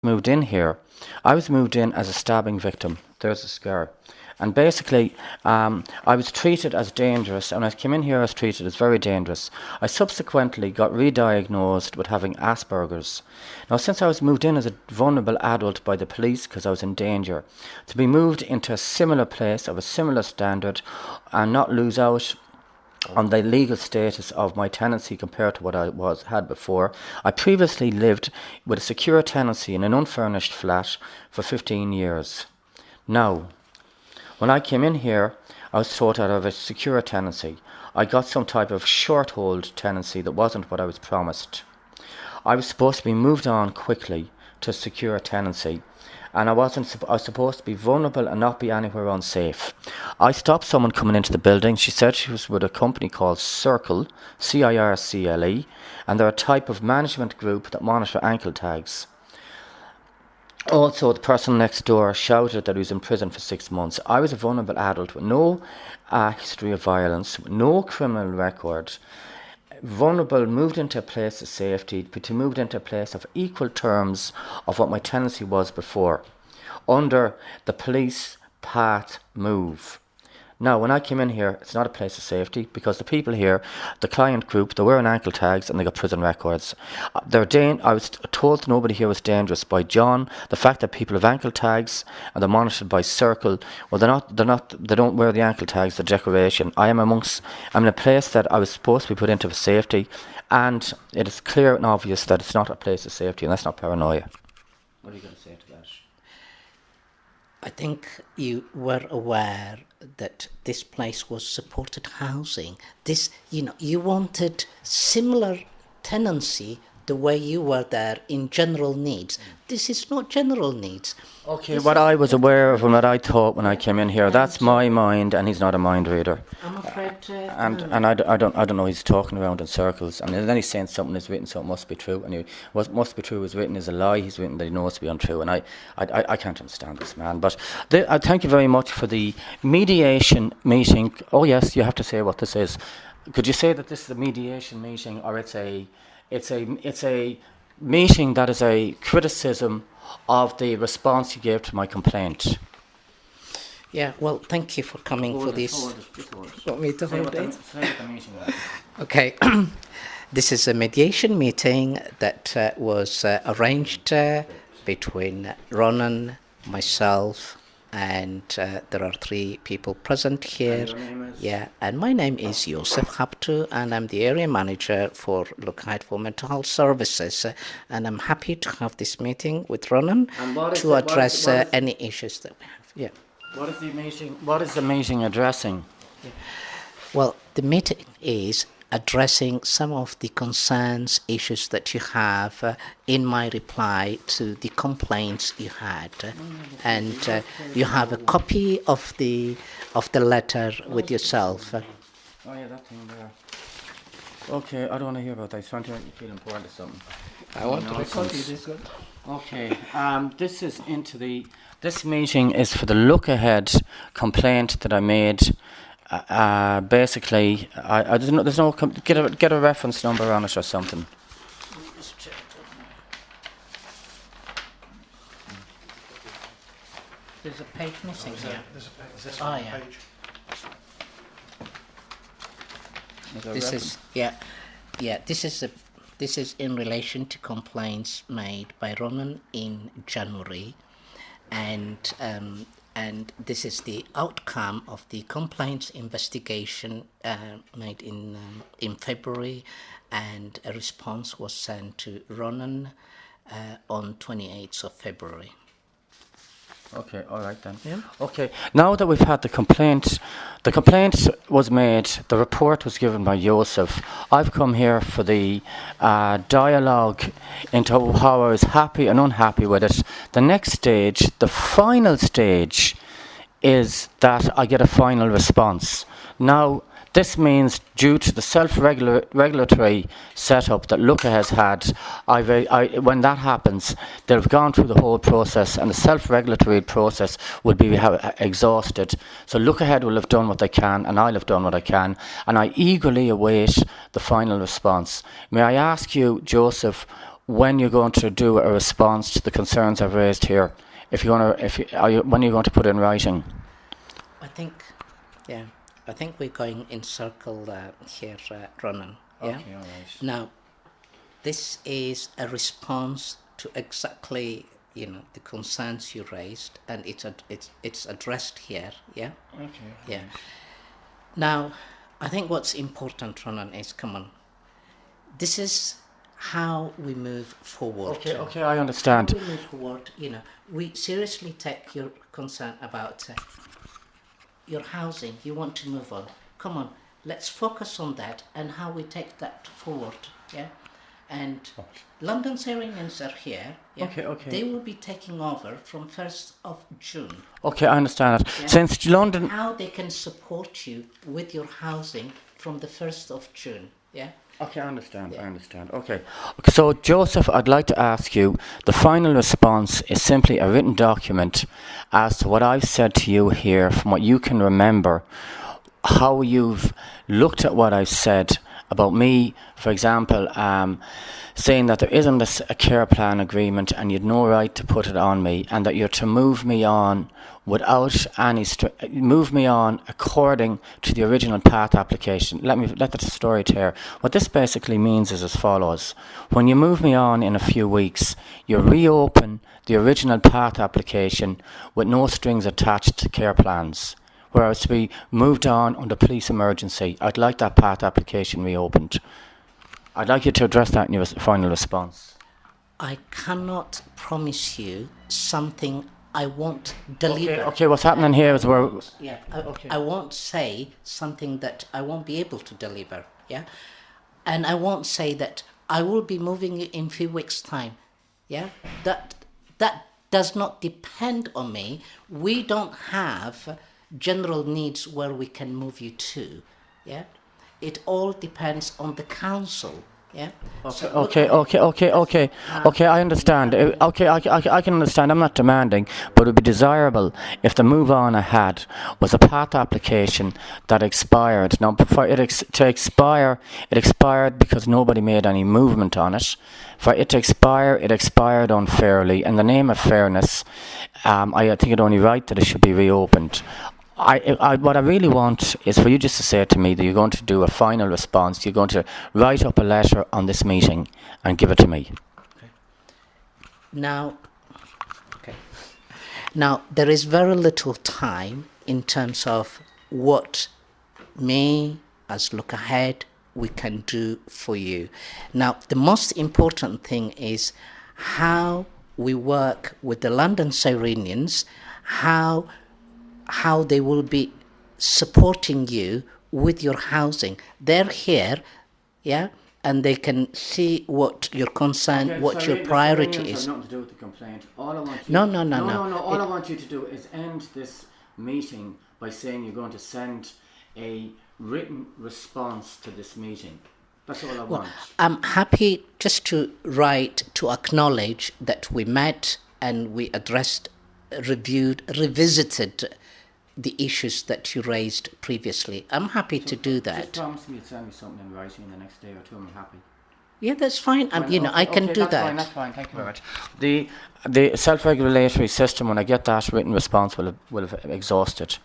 moved in here, I was moved in as a stabbing victim. There's a scar. And basically, I was treated as dangerous, and when I came in here, I was treated as very dangerous. I subsequently got re-diagnosed with having Asperger's. Now, since I was moved in as a vulnerable adult by the police because I was in danger, to be moved into a similar place of a similar standard and not lose out on the legal status of my tenancy compared to what I had before. I previously lived with a secure tenancy in an unfurnished flat for 15 years. Now, when I came in here, I was taught out of a secure tenancy. I got some type of short hold tenancy that wasn't what I was promised. I was supposed to be moved on quickly to secure tenancy, and I was supposed to be vulnerable and not be anywhere unsafe. I stopped someone coming into the building. She said she was with a company called Circle, CIRCLE, and they're a type of management group that monitor ankle tags. Also, the person next door shouted that he was in prison for 6 months. I was a vulnerable adult with no history of violence, no criminal record. Vulnerable, moved into a place of safety, but moved into a place of equal terms of what my tenancy was before, under the police path move. Now, when I came in here, it's not a place of safety because the people here, the client group, they're wearing ankle tags and they got prison records. I was told nobody here was dangerous by John. The fact that people have ankle tags and they're monitored by Circle, well, they don't wear the ankle tags, the decoration. I'm in a place that I was supposed to be put into for safety, and it is clear and obvious that it's not a place of safety, and that's not paranoia. What are you going to say to that? I think you were aware that this place was supported housing. You wanted similar tenancy the way you were there in general needs. This is not general needs. Okay, what I was aware of and what I thought when I came in here, that's my mind, and he's not a mind reader. I'm afraid... And I don't know, he's talking around in circles. And then he's saying something is written, so it must be true. And what must be true is written is a lie. He's written that he knows to be untrue. And I can't understand this man. But thank you very much for the mediation meeting. Oh yes, you have to say what this is. Could you say that this is a mediation meeting, or it's a meeting that is a criticism of the response you gave to my complaint? Yeah, well, thank you for coming for this. Want me to hold it? Okay. This is a mediation meeting that was arranged between Ronan, myself, and there are 3 people present here. Yeah, and my name is Yusuf Habtu, and I'm the area manager for Lockhart for Mental Health Services. And I'm happy to have this meeting with Ronan to address any issues that we have. Yeah. What is the meeting addressing? Yeah. Well, the meeting is addressing some of the concerns, issues that you have in my reply to the complaints you had, and you have a copy of the letter with yourself. Oh yeah, that thing there. Okay, I don't want to hear about that. It's trying to make you feel important or something. I want to record you this good. Okay, this meeting is for the look ahead complaint that I made. Basically, there's no get a reference number on it or something. There's a page missing here. There's a page. This one page. This is in relation to complaints made by Ronan in January, and this is the outcome of the complaints investigation made in February, and a response was sent to Ronan on 28th of February. Okay, all right then. Yeah. Okay, now that we've had the complaint was made, the report was given by Joseph. I've come here for the dialogue into how I was happy and unhappy with it. The next stage, the final stage, is that I get a final response. Now, this means due to the self-regulatory setup that Luca has had, when that happens, they've gone through the whole process and the self-regulatory process will be exhausted. So Look Ahead will have done what they can and I'll have done what I can, and I eagerly await the final response. May I ask you, Joseph, when you're going to do a response to the concerns I've raised here. If you're going to, when you're going to put it in writing. I think we're going in circle here, Ronan. Yeah. Okay, all right. Now, this is a response to exactly the concerns you raised, and it's addressed here. Yeah. Okay. Yeah. Right. Now, I think what's important, Ronan, is this is how we move forward. Okay, I understand. How we move forward, we seriously take your concern about your housing. You want to move on. Come on, let's focus on that and how we take that forward. Yeah, and London Syrians are here. Yeah? Okay. They will be taking over from 1st of June. Okay, I understand that. Yeah? Since London, how they can support you with your housing from the 1st of June. Yeah. Okay, I understand. Okay, so Joseph, I'd like to ask you, the final response is simply a written document as to what I've said to you here, from what you can remember, how you've looked at what I've said about me, for example, saying that there isn't a care plan agreement and you'd no right to put it on me, and that you're to move me on without any move me on according to the original path application. Let the story tear. What this basically means is as follows: when you move me on in a few weeks, you reopen the original path application with no strings attached to care plans, where I was to be moved on under police emergency. I'd like that path application reopened. I'd like you to address that in your final response. I cannot promise you something I won't deliver. Okay, what's happening here is where... Yeah, I won't say something that I won't be able to deliver, yeah? And I won't say that I will be moving in a few weeks' time, yeah? That does not depend on me. We don't have general needs where we can move you to, yeah? It all depends on the council. Yeah. Okay, I understand. Okay, I can understand. I'm not demanding, but it would be desirable if the move on I had was a path application that expired. Now, for it to expire, it expired because nobody made any movement on it. For it to expire, it expired unfairly. In the name of fairness, I think it's only right that it should be reopened. What I really want is for you just to say to me that you're going to do a final response. You're going to write up a letter on this meeting and give it to me. Now, there is very little time in terms of what me, as look ahead, we can do for you. Now, the most important thing is how we work with the London Cyrenians, how they will be supporting you with your housing. They're here, yeah, and they can see what your concern, what your priority is. Nothing to do with the complaint. All I want you No. All I want you to do is end this meeting by saying you're going to send a written response to this meeting. That's all I want. I'm happy just to write to acknowledge that we met and we addressed, reviewed, revisited the issues that you raised previously. I'm happy to do that. Just promise me you'd send me something in writing in the next day or two. I'm happy. Yeah, that's fine. I can do that. That's fine. Thank you very much. The self-regulatory system, when I get that written response, will have exhausted.